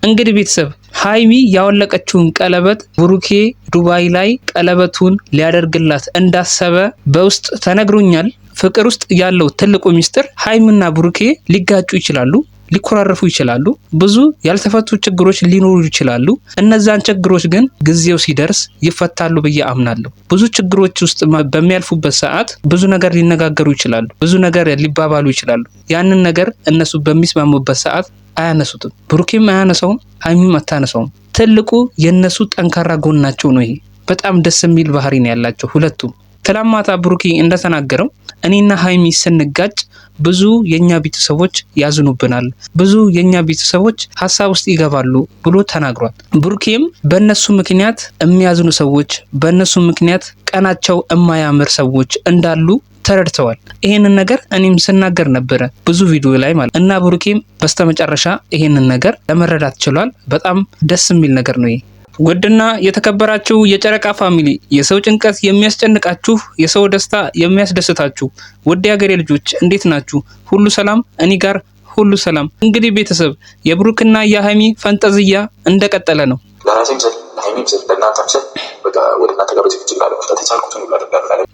እንግዲህ ቤተሰብ ሃይሚ ያወለቀችውን ቀለበት ብሩኬ ዱባይ ላይ ቀለበቱን ሊያደርግላት እንዳሰበ በውስጥ ተነግሮኛል። ፍቅር ውስጥ ያለው ትልቁ ሚስጥር ሃይሚና ብሩኬ ሊጋጩ ይችላሉ፣ ሊኮራረፉ ይችላሉ፣ ብዙ ያልተፈቱ ችግሮች ሊኖሩ ይችላሉ። እነዛን ችግሮች ግን ጊዜው ሲደርስ ይፈታሉ ብዬ አምናለሁ። ብዙ ችግሮች ውስጥ በሚያልፉበት ሰዓት ብዙ ነገር ሊነጋገሩ ይችላሉ፣ ብዙ ነገር ሊባባሉ ይችላሉ። ያንን ነገር እነሱ በሚስማሙበት ሰዓት አያነሱትም። ብሩኬም አያነሳውም፣ ሃይሚም አታነሳውም። ትልቁ የነሱ ጠንካራ ጎናቸው ነው። ይሄ በጣም ደስ የሚል ባህሪ ነው ያላቸው ሁለቱም። ትላንት ማታ ብሩኬ እንደተናገረው እኔና ሃይሚ ስንጋጭ ብዙ የኛ ቤተሰቦች ያዝኑብናል፣ ብዙ የኛ ቤተሰቦች ሀሳብ ውስጥ ይገባሉ ብሎ ተናግሯል። ብሩኬም በእነሱ ምክንያት የሚያዝኑ ሰዎች፣ በእነሱ ምክንያት ቀናቸው የማያምር ሰዎች እንዳሉ ተረድተዋል። ይሄንን ነገር እኔም ስናገር ነበረ ብዙ ቪዲዮ ላይ ማለት እና ብሩኬም በስተመጨረሻ ይሄንን ነገር ለመረዳት ችሏል። በጣም ደስ የሚል ነገር ነው ይሄ። ውድና የተከበራችሁ የጨረቃ ፋሚሊ፣ የሰው ጭንቀት የሚያስጨንቃችሁ፣ የሰው ደስታ የሚያስደስታችሁ ውድ የሀገሬ ልጆች እንዴት ናችሁ? ሁሉ ሰላም? እኔ ጋር ሁሉ ሰላም። እንግዲህ ቤተሰብ የብሩክና የሃይሚ ፈንጠዝያ እንደቀጠለ ነው።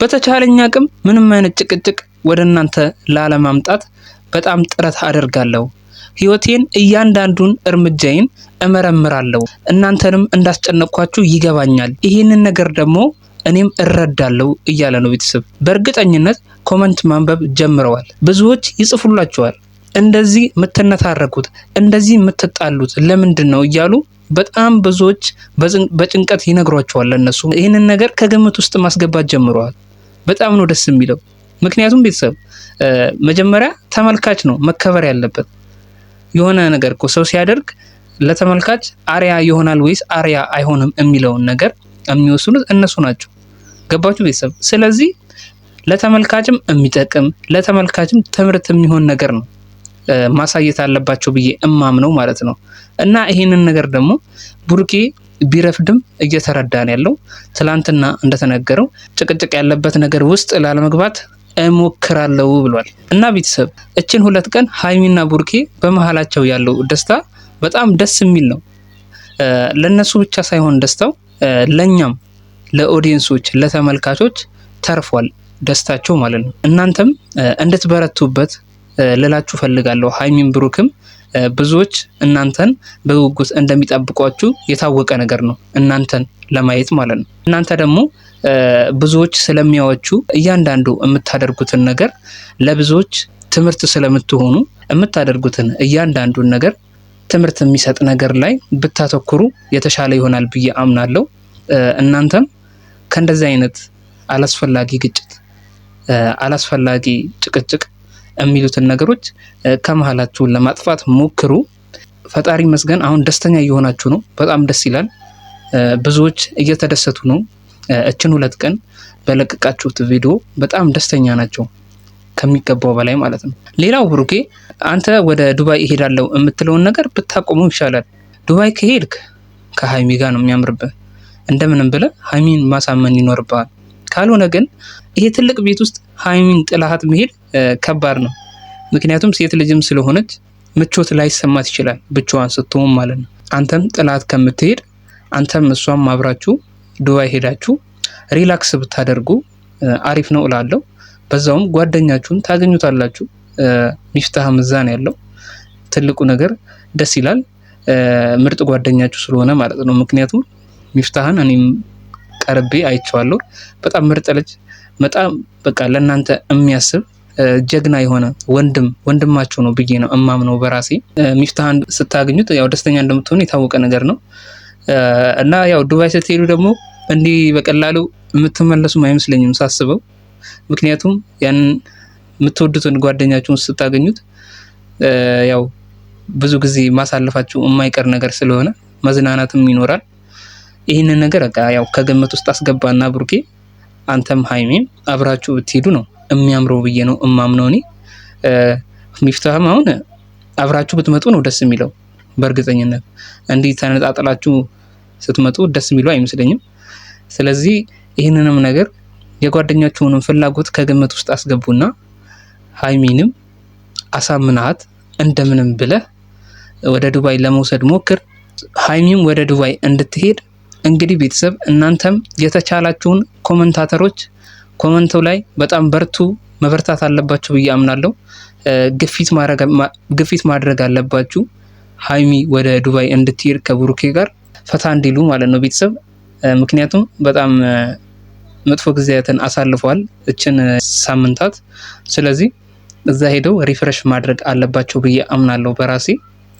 በተቻለኝ አቅም ምንም አይነት ጭቅጭቅ ወደ እናንተ ላለማምጣት በጣም ጥረት አደርጋለሁ። ህይወቴን እያንዳንዱን እርምጃዬን እመረምራለሁ። እናንተንም እንዳስጨነቅኳችሁ ይገባኛል። ይህንን ነገር ደግሞ እኔም እረዳለሁ እያለ ነው ቤተሰብ። በእርግጠኝነት ኮመንት ማንበብ ጀምረዋል። ብዙዎች ይጽፉላችኋል፣ እንደዚህ የምትነታረኩት እንደዚህ የምትጣሉት ለምንድን ነው እያሉ በጣም ብዙዎች በጭንቀት ይነግሯቸዋል። ለነሱ ይህንን ነገር ከግምት ውስጥ ማስገባት ጀምረዋል። በጣም ነው ደስ የሚለው። ምክንያቱም ቤተሰብ መጀመሪያ ተመልካች ነው መከበር ያለበት። የሆነ ነገር እኮ ሰው ሲያደርግ ለተመልካች አሪያ ይሆናል ወይስ አሪያ አይሆንም የሚለውን ነገር የሚወስኑት እነሱ ናቸው። ገባችሁ ቤተሰብ? ስለዚህ ለተመልካችም የሚጠቅም ለተመልካችም ትምህርት የሚሆን ነገር ነው ማሳየት አለባቸው ብዬ እማምነው ማለት ነው። እና ይሄንን ነገር ደግሞ ብሩኬ ቢረፍድም እየተረዳን ያለው ትላንትና እንደተነገረው ጭቅጭቅ ያለበት ነገር ውስጥ ላለመግባት እሞክራለሁ ብሏል። እና ቤተሰብ እችን 2 ቀን ሃይሚና ብሩኬ በመሃላቸው ያለው ደስታ በጣም ደስ የሚል ነው። ለነሱ ብቻ ሳይሆን ደስታው ለኛም ለኦዲየንሶች ለተመልካቾች ተርፏል ደስታቸው ማለት ነው። እናንተም እንድትበረቱበት ልላችሁ ፈልጋለሁ። ሃይሚን ብሩክም ብዙዎች እናንተን በጉጉት እንደሚጠብቋችሁ የታወቀ ነገር ነው፣ እናንተን ለማየት ማለት ነው። እናንተ ደግሞ ብዙዎች ስለሚያወቹ እያንዳንዱ የምታደርጉትን ነገር ለብዙዎች ትምህርት ስለምትሆኑ የምታደርጉትን እያንዳንዱን ነገር ትምህርት የሚሰጥ ነገር ላይ ብታተኩሩ የተሻለ ይሆናል ብዬ አምናለሁ። እናንተም ከእንደዚህ አይነት አላስፈላጊ ግጭት፣ አላስፈላጊ ጭቅጭቅ የሚሉትን ነገሮች ከመሃላችሁን ለማጥፋት ሞክሩ። ፈጣሪ መስገን አሁን ደስተኛ እየሆናችሁ ነው። በጣም ደስ ይላል። ብዙዎች እየተደሰቱ ነው። እችን 2 ቀን በለቀቃችሁት ቪዲዮ በጣም ደስተኛ ናቸው ከሚገባው በላይ ማለት ነው። ሌላው ብሩኬ አንተ ወደ ዱባይ እሄዳለሁ የምትለውን ነገር ብታቆመው ይሻላል። ዱባይ ከሄድክ ከሃይሚ ጋር ነው የሚያምርብህ። እንደምንም ብለህ ሃይሚን ማሳመን ይኖርብሃል። ካልሆነ ግን ይሄ ትልቅ ቤት ውስጥ ሃይሚን ጥላሃት መሄድ ከባድ ነው። ምክንያቱም ሴት ልጅም ስለሆነች ምቾት ላይሰማት ይችላል ብቻዋን ስትሆን ማለት ነው። አንተም ጥላሃት ከምትሄድ አንተም እሷም አብራችሁ ዱባይ ሄዳችሁ ሪላክስ ብታደርጉ አሪፍ ነው እላለሁ። በዛውም ጓደኛችሁን ታገኙታላችሁ። ሚፍታህም እዛ ነው ያለው። ትልቁ ነገር ደስ ይላል፣ ምርጥ ጓደኛችሁ ስለሆነ ማለት ነው። ምክንያቱም ሚፍታህን እኔም ቀርቤ አይቼዋለሁ። በጣም ምርጥ ልጅ፣ በጣም በቃ ለእናንተ የሚያስብ ጀግና የሆነ ወንድማችሁ ነው ብዬ ነው እማምነው በራሴ። ሚፍታህን ስታገኙት ያው ደስተኛ እንደምትሆኑ የታወቀ ነገር ነው። እና ያው ዱባይ ስትሄዱ ደግሞ እንዲህ በቀላሉ የምትመለሱም አይመስለኝም ሳስበው። ምክንያቱም ያንን የምትወዱትን ጓደኛችሁን ስታገኙት ያው ብዙ ጊዜ ማሳለፋችሁ የማይቀር ነገር ስለሆነ መዝናናትም ይኖራል። ይህንን ነገር በቃ ያው ከግምት ውስጥ አስገባና ብሩኬ አንተም ሃይሚም አብራችሁ ብትሄዱ ነው የሚያምረው ብዬ ነው እማምነው እኔ። ሚፍታህም አሁን አብራችሁ ብትመጡ ነው ደስ የሚለው። በእርግጠኝነት እንዲህ ተነጣጥላችሁ ስትመጡ ደስ የሚለው አይመስለኝም። ስለዚህ ይህንንም ነገር የጓደኛችሁንም ፍላጎት ከግምት ውስጥ አስገቡና ሃይሚንም አሳምናት እንደምንም ብለህ ወደ ዱባይ ለመውሰድ ሞክር። ሀይሚም ወደ ዱባይ እንድትሄድ እንግዲህ ቤተሰብ እናንተም የተቻላችሁን ኮመንታተሮች ኮመንቱ ላይ በጣም በርቱ፣ መበርታት አለባችሁ ብዬ አምናለሁ። ግፊት ማድረግ አለባችሁ ሀይሚ ወደ ዱባይ እንድትሄድ ከብሩኬ ጋር ፈታ እንዲሉ ማለት ነው ቤተሰብ። ምክንያቱም በጣም መጥፎ ጊዜያትን አሳልፈዋል እችን ሳምንታት። ስለዚህ እዛ ሄደው ሪፍሬሽ ማድረግ አለባቸው ብዬ አምናለሁ በራሴ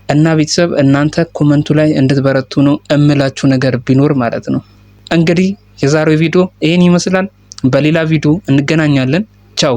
እና ቤተሰብ እናንተ ኮመንቱ ላይ እንድትበረቱ ነው እምላችሁ ነገር ቢኖር ማለት ነው። እንግዲህ የዛሬው ቪዲዮ ይሄን ይመስላል። በሌላ ቪዲዮ እንገናኛለን። ቻው።